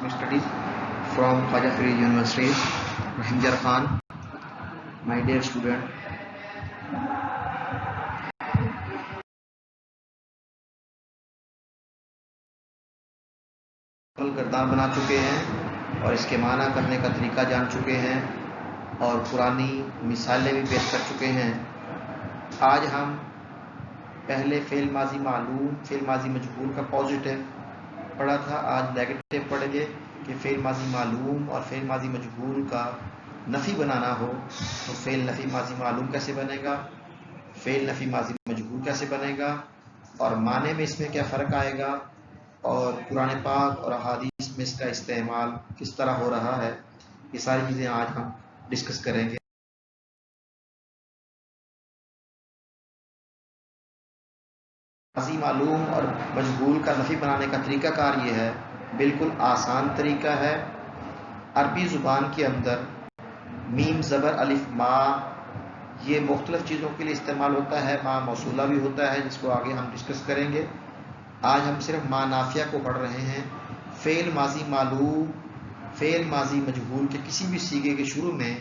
Studies from Khwaja Farida University, Hinjar Khan, my dear student. کردار بنا چکے ہیں اور اس کے معنی کرنے کا طریقہ جان چکے ہیں اور پرانی مثالیں بھی پیش کر چکے ہیں. آج ہم پہلے فعل ماضی معلوم فعل ماضی مجہول کا پازیٹیو پڑھا تھا. آج نیگیٹو پڑھیں گے کہ فعل ماضی معلوم اور فعل ماضی مجہول کا نفی بنانا ہو تو فعل نفی ماضی معلوم کیسے بنے گا, فعل نفی ماضی مجہول کیسے بنے گا اور معنی میں اس میں کیا فرق آئے گا اور قرآن پاک اور احادیث میں اس کا استعمال کس طرح ہو رہا ہے. یہ ساری چیزیں آج ہم ڈسکس کریں گے. ماضی معلوم اور مجہول کا نفی بنانے کا طریقہ کار یہ ہے, بالکل آسان طریقہ ہے. عربی زبان کے اندر میم زبر الف ما یہ مختلف چیزوں کے لیے استعمال ہوتا ہے. ما موصولہ بھی ہوتا ہے جس کو آگے ہم ڈسکس کریں گے. آج ہم صرف ما نافیہ کو پڑھ رہے ہیں. فعل ماضی معلوم فعل ماضی مجہول کے کسی بھی صیغے کے شروع میں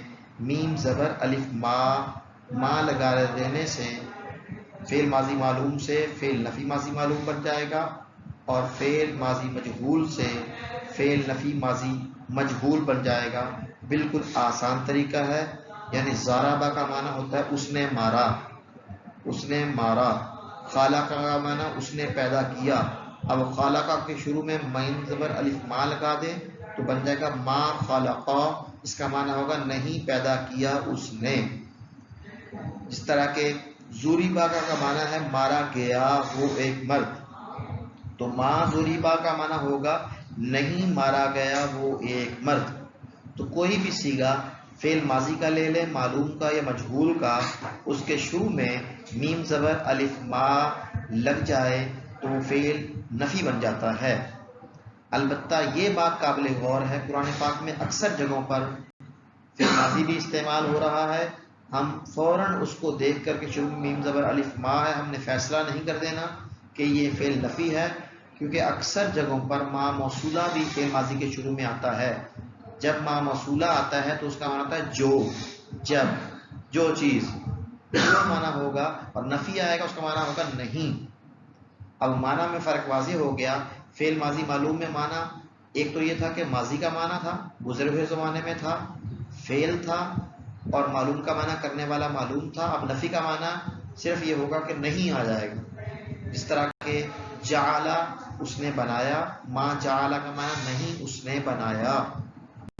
میم زبر الف ما لگا دینے سے فعل ماضی معلوم سے فعل نفی ماضی معلوم بن جائے گا اور فعل ماضی مجہول سے فعل نفی ماضی مجہول بن جائے گا. بالکل آسان طریقہ ہے. یعنی ضربہ کا معنی ہوتا ہے اس نے مارا, اس نے مارا. خالق کا معنی اس نے پیدا کیا. اب خالق کے شروع میں میم زبر الف ما لگا دیں تو بن جائے گا ما خالق. اس کا معنی ہوگا نہیں پیدا کیا اس نے. جس طرح کے زوریبا کا معنی ہے مارا گیا وہ ایک مرد, تو ما زوریبا کا معنی ہوگا نہیں مارا گیا وہ ایک مرد. تو کوئی بھی صیغہ فعل ماضی کا لے لیں, معلوم کا یا مجہول کا, اس کے شروع میں میم زبر الف ما لگ جائے تو وہ فعل نفی بن جاتا ہے. البتہ یہ بات قابل غور ہے, قرآن پاک میں اکثر جگہوں پر فعل ماضی بھی استعمال ہو رہا ہے. ہم فوراً اس کو دیکھ کر کے شروع میں میم زبر الف ما ہے, ہم نے فیصلہ نہیں کر دینا کہ یہ فعل نفی ہے, کیونکہ اکثر جگہوں پر ما موصولہ بھی فعل ماضی کے شروع میں آتا ہے. جب ما موصولہ آتا ہے تو اس کا معنی ہوتا ہے جو, جب, جو چیز, جو معنی ہوگا, اور نفی آئے گا اس کا معنی ہوگا نہیں. اب معنی میں فرق واضح ہو گیا. فعل ماضی معلوم میں معنی ایک تو یہ تھا کہ ماضی کا معنی تھا, گزرے ہوئے زمانے میں تھا, فعل تھا اور معلوم کا معنی کرنے والا معلوم تھا. اب نفی کا معنی صرف یہ ہوگا کہ نہیں آ جائے گا. جس طرح کہ جعلا اس نے بنایا, ما جعلا کا معنی نہیں اس نے بنایا.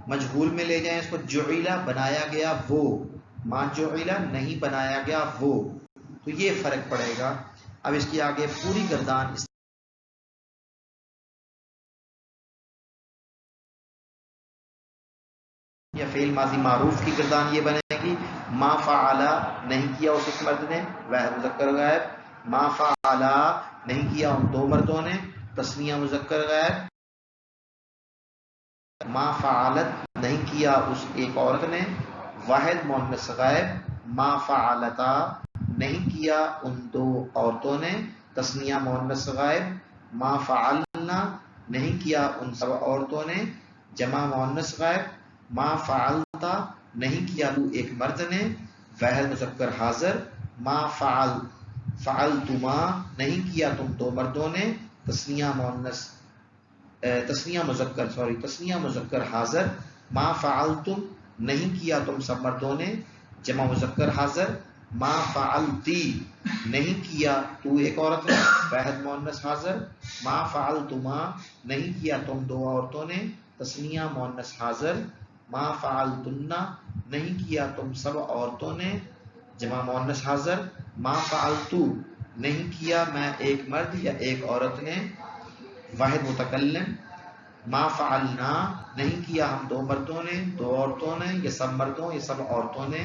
مجہول میں لے جائیں اس کو, جعلا بنایا گیا وہ, ما جعلا نہیں بنایا گیا وہ. تو یہ فرق پڑے گا. اب اس کی آگے پوری گردان یا فعل ماضی معروف کی گردان یہ بنے گی ما فعلا نہیں کیا اس ایک مرد نے, واحد مذکر غائب. ما فعلا نہیں کیا ان دو مردوں نے, تثنیہ مذکر غائب. ما فعلت نہیں کیا اس ایک عورت نے, واحد مؤنث غائب. ما فعلتا نہیں کیا ان دو عورتوں نے, تثنیہ مؤنث غائب. ما فعلنا نہیں کیا ان سب عورتوں نے, جمع مؤنث غائب. ما فعلتا نہیں کیا تو ایک مرد نے, واحد مذکر حاضر. ما فعلتما نہیں کیا تم دو مردوں نے, تثنیہ مذکر حاضر. ما فعلتم نہیں کیا تم سب مردوں نے, جمع مذکر حاضر. ما فعلتی نہیں کیا تو ایک عورت نے, واحد مؤنث حاضر. ما فعلتما نہیں کیا تم دو عورتوں نے, تثنیہ مؤنث حاضر. ما فعلتن نہیں کیا تم سب عورتوں نے, جمع مؤنث حاضر. ما فعلتو نہیں کیا میں ایک مرد یا ایک عورت نے, واحد متکلم. ما فعلنا نہیں کیا ہم دو مردوں نے, دو عورتوں نے, یہ سب مردوں یہ سب عورتوں نے,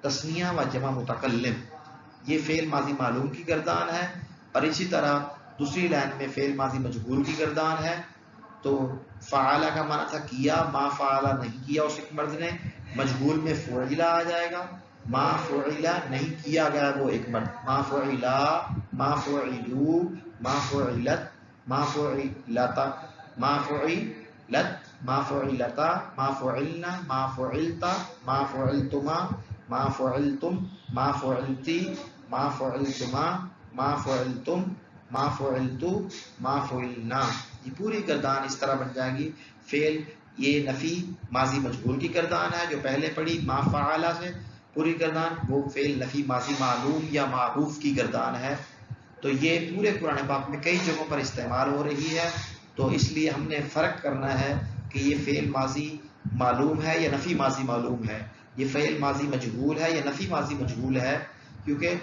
تثنیہ و جمع متکلم. یہ فعل ماضی معلوم کی گردان ہے. اور اسی طرح دوسری لائن میں فعل ماضی مجہول کی گردان ہے. تو فعلا کا معنی تھا کیا, ما فعلا نہیں کیا اس ایک مرد نے, مجہول میں فعلا آ جائے گا. ما فعلا نہیں کیا گیا وہ ایک مرد, ما فعلا, ما فعلو, ما فعلت, ما فعلتا, ما فعل لت، ما فعلتا، ما فعلنا، ما فعلتا، ما فعلتما، ما فعلتم، ما فعلتی، ما فعلتما، ما فعلتم، ما فعلتو، ما فعلنا. یہ پوری گردان اس طرح بن جائے گی. فعل یہ نفی ماضی مجہول کی گردان ہے جو پہلے پڑھی ما فعلا سے پوری گردان، وہ فعل نفی ماضی معلوم یا معروف کی گردان ہے. تو یہ پورے قرآن پاک میں کئی جگہوں پر استعمال ہو رہی ہے. تو اس لیے ہم نے فرق کرنا ہے کہ یہ فعل ماضی معلوم ہے یا نفی ماضی معلوم ہے، یہ فعل ماضی مجہول ہے یا نفی ماضی مجہول ہے. کیونکہ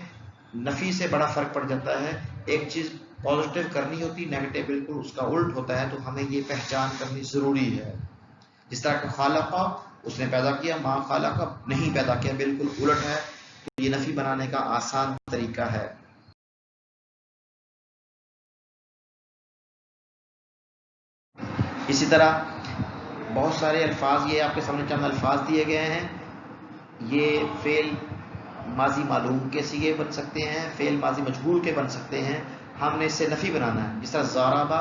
نفی سے بڑا فرق پڑ جاتا ہے. ایک چیز پازیٹیو کرنی ہوتی، نیگیٹو بالکل اس کا الٹ ہوتا ہے. تو ہمیں یہ پہچان کرنی ضروری ہے. جس طرح کہ خالقہ اس نے پیدا کیا، ما خالقہ نہیں پیدا کیا، بالکل الٹ ہے. تو یہ نفی بنانے کا آسان طریقہ ہے. اسی طرح بہت سارے الفاظ، یہ آپ کے سامنے چند الفاظ دیے گئے ہیں. یہ فعل ماضی معلوم کے سیغے بن سکتے ہیں، فعل ماضی مجہول کے بن سکتے ہیں. ہم نے اس سے نفی بنانا ہے. جس طرح زارابا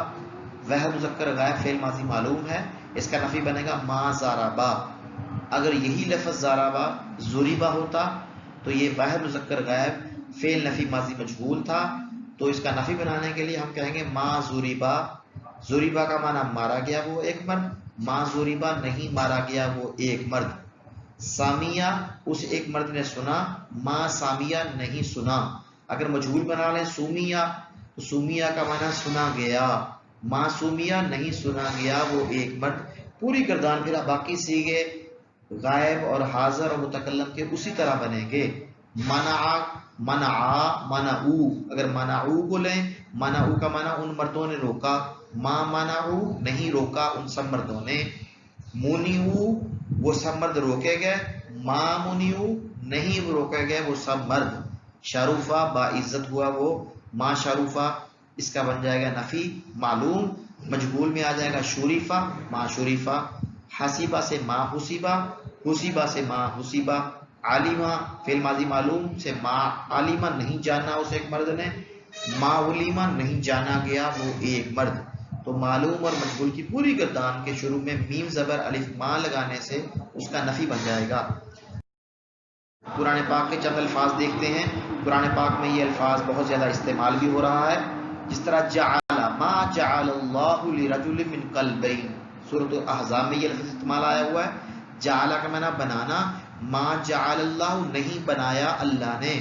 وہ مذکر غائب فعل ماضی معلوم ہے، اس کا نفی بنے گا ما زارابا. اگر یہی لفظ زارابا زوریبا ہوتا تو یہ وہ مذکر غائب فعل نفی ماضی مجہول تھا. تو اس کا نفی بنانے کے لیے ہم کہیں گے ما زوریبا. زوریبا کا معنی مارا گیا وہ ایک مرد، ما زوریبا نہیں مارا گیا وہ ایک مرد. سامیہ اس ایک مرد نے سنا، ما سامیہ نہیں سنا. اگر مجہول بنا لیں سومیہ تو سومیہ کا معنی سنا گیا، ما سومیہ نہیں سنا گیا وہ ایک مرد. پوری گردان پھر باقی سیغے غائب اور حاضر اور متکلم کے اسی طرح بنیں گے. منع، منعا، منعو. اگر منعو بولیں، منعو کا معنی ان مردوں نے روکا، ما منعو نہیں روکا ان سب مردوں نے. منعو وہ سب مرد روکے گئے، ما منعو نہیں روکے گئے وہ سب مرد. شاروفا باعزت ہوا وہ، ما شاروفا اس کا بن جائے گا نفی معلوم، مجہول میں آ جائے گا شوریفا، ما شوریفا. حسیبہ سے ما حسیبہ، حسیبہ سے ما حسیبہ. عالمہ فعل ماضی معلوم سے ما عالمہ نہیں جانا اس ایک مرد نے، ما علیمہ نہیں جانا گیا وہ ایک مرد. تو معلوم اور مجہول کی پوری گردان کے شروع میں میم زبر الف ما لگانے سے اس کا نفی بن جائے گا. قرآن پاک کے چند الفاظ دیکھتے ہیں. قرآن پاک میں یہ الفاظ بہت زیادہ استعمال بھی ہو رہا ہے. جس طرح جعل، ما جعل اللہ لرجل من قلبین، سورۃ الاحزاب میں یہ لفظ استعمال آیا ہوا ہے. جعل کا معنی بنانا، ما جعل اللہ نہیں بنایا اللہ نے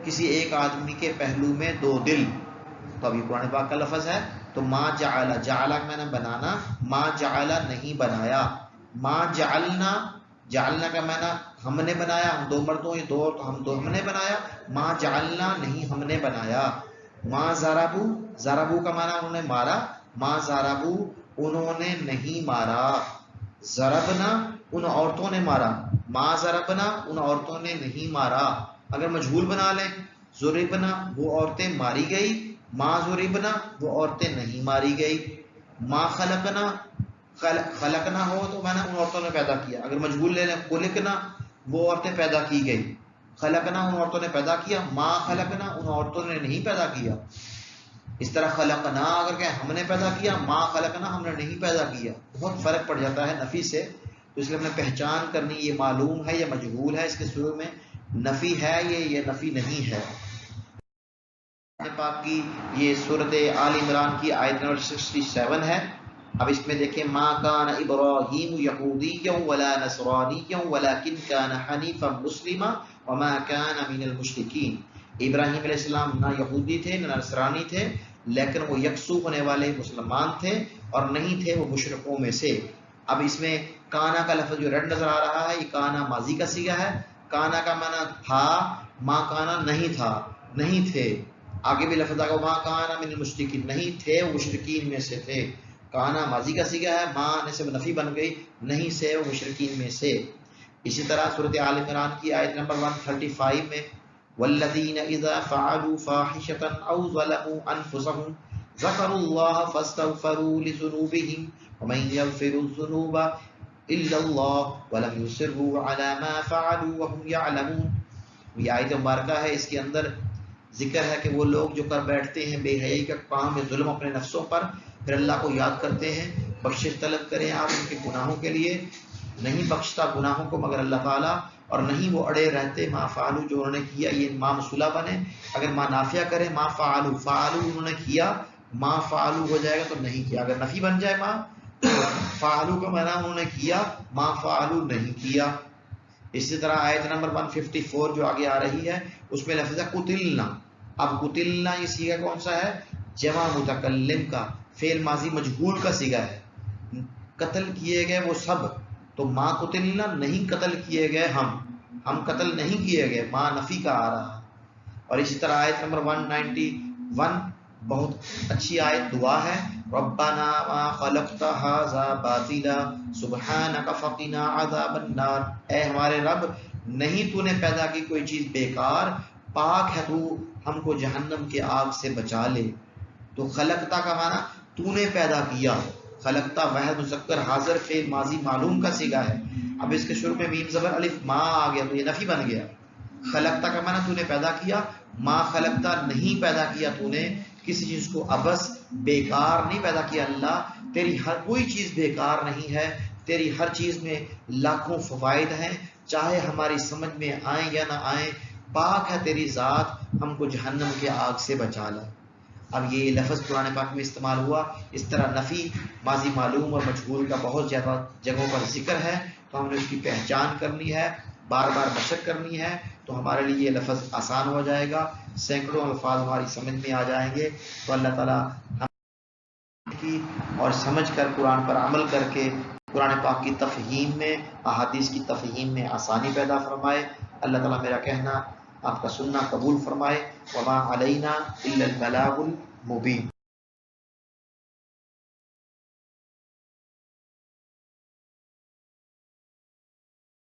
کسی ایک آدمی کے پہلو میں دو دل. تو ابھی قرآن پاک کا لفظ ہے. تو ما جعل، جعل کا معنی بنانا، ما جعل نہیں بنایا. ما جعلنا، جعلنا کا معنی ہم نے بنایا، ہم دو مردوں یہ دو ہم نے بنایا. ما جعلنا نہیں ہم نے بنایا. ما ضربو، ضربو کا معنی انہوں نے مارا، ما ضربو انہوں نے نہیں مارا. ضربنا ان عورتوں نے مارا، ما ضربنا ان عورتوں نے نہیں مارا. اگر مجہول بنا لیں ضربنا وہ عورتیں ماری گئی، ما ضربنا وہ عورتیں نہیں ماری گئی. ما خلقنا، خلقنا ہو تو میں نے ان عورتوں نے پیدا کیا. اگر مجہول لے لیں خلقنا وہ عورتیں پیدا کی گئی، خلقنا ان عورتوں نے پیدا کیا، ما خلقنا ان عورتوں نے نہیں پیدا کیا. اس طرح خلقنا اگر کہ ہم نے پیدا کیا، ما خلقنا ہم نے نہیں پیدا کیا. بہت فرق پڑ جاتا ہے نفی سے. تو اس لیے ہم نے پہچان کرنی یہ معلوم ہے یا مجہول ہے، اس کے شروع میں نفی ہے یہ نفی نہیں ہے. پاک کی یہ صورت آل عمران کی آیت نمبر 67 ہے. اب اس میں دیکھیں ما کان ابراہیم یہودیا ولا نصرانیا ولکن کان حنیفا مسلما وما کان من المشرکین. ابراہیم علیہ السلام نہ یہودی تھے نہ نصرانی تھے، لیکن وہ یکسو ہونے والے مسلمان تھے اور نہیں تھے وہ مشرکوں میں سے. اب اس میں کانا کا لفظ جو ریڈ نظر آ رہا ہے یہ کانا ماضی کا صیغہ ہے. کانا کا معنی تھا، ما کانا نہیں تھا، نہیں تھے. آگے بھی لفظ آگا ما کانا من المشرکین، نہیں تھے وہ مشرکین میں سے تھے. کانا ماضی کا صیغہ ہے، ما نے سے نفی بن گئی، نہیں سے وہ مشرکین میں سے. اسی طرح صورت آل عمران کی آیت نمبر 135 میں والذین اذا فعلوا فاحشة او ظلموا انفسهم ذکروا اللہ فاستغفروا لذنوبهم ومن یغفر الذنوب الا اللہ ولم یصروا على ما فعلوا وهم يعلمون. یہ آیت مبارکہ ہے، اس کے اندر ذکر ہے کہ وہ لوگ جو کر بیٹھتے ہیں بے حیائی کا کام ظلم اپنے نفسوں پر، پھر اللہ کو یاد کرتے ہیں بخشش طلب کریں آپ ان کے گناہوں کے لیے، نہیں بخشتا گناہوں کو مگر اللہ تعالیٰ، اور نہیں وہ اڑے رہتے ما فعلو جو انہوں نے کیا. یہ ما موصولہ بنے، اگر ما نافیہ کرے ما فعلو، فعلو انہوں نے کیا، ما فعلو ہو جائے گا تو نہیں کیا. اگر نفی بن جائے ما فعلو کا معنی انہوں نے کیا، ما فعلو نہیں کیا. اسی طرح آیت نمبر 154 جو آگے آ رہی ہے اس میں لفظ ہے قتلنا. اب قتلنا یہ صیغہ کون سا ہے؟ جمع متکلم کا، فعل ماضی مجہول کا صیغہ ہے. قتل کیے گئے وہ سب، تو ما قتلنا نہیں قتل کیے گئے ہم قتل نہیں کیے گئے، ما نفی کا آ رہا. اور اسی طرح آیت نمبر 191 بہت اچھی آیت دعا ہے، ربنا ما خلقت هذا باطلا سبحانك فقنا عذاب النار. اے ہمارے رب، نہیں تو نے پیدا کی کوئی چیز بیکار، پاک ہے تو ہم کو جہنم کے آگ سے بچا لے. تو خلقتا کا معنی تو نے پیدا کیا، خلقتا واحد مذکر حاضر فعل ماضی معلوم کا صیغہ ہے. اب اس کے شروع میں میم زبر الف ما آ گیا تو یہ نفی بن گیا. خلقتا کا معنی تو نے پیدا کیا، ما خلقتا نہیں پیدا کیا تو نے کسی چیز کو عبث بیکار نہیں پیدا کیا. اللہ تیری ہر کوئی چیز بیکار نہیں ہے، تیری ہر چیز میں لاکھوں فوائد ہیں، چاہے ہماری سمجھ میں آئیں یا نہ آئیں، پاک ہے تیری ذات، ہم کو جہنم کے آگ سے بچا لا. اب یہ لفظ قرآن پاک میں استعمال ہوا. اس طرح نفی ماضی معلوم اور مجہول کا بہت زیادہ جگہوں پر ذکر ہے، تو ہم نے اس کی پہچان کرنی ہے، بار بار مشق کرنی ہے، تو ہمارے لیے یہ لفظ آسان ہو جائے گا، سینکڑوں الفاظ ہماری سمجھ میں آ جائیں گے. تو اللہ تعالیٰ ہم کی اور سمجھ کر قرآن پر عمل کر کے قرآن پاک کی تفہیم میں، احادیث کی تفہیم میں آسانی پیدا فرمائے. اللہ تعالیٰ میرا کہنا آپ کا سننا قبول فرمائے. وما علینا الا البلاغ المبین.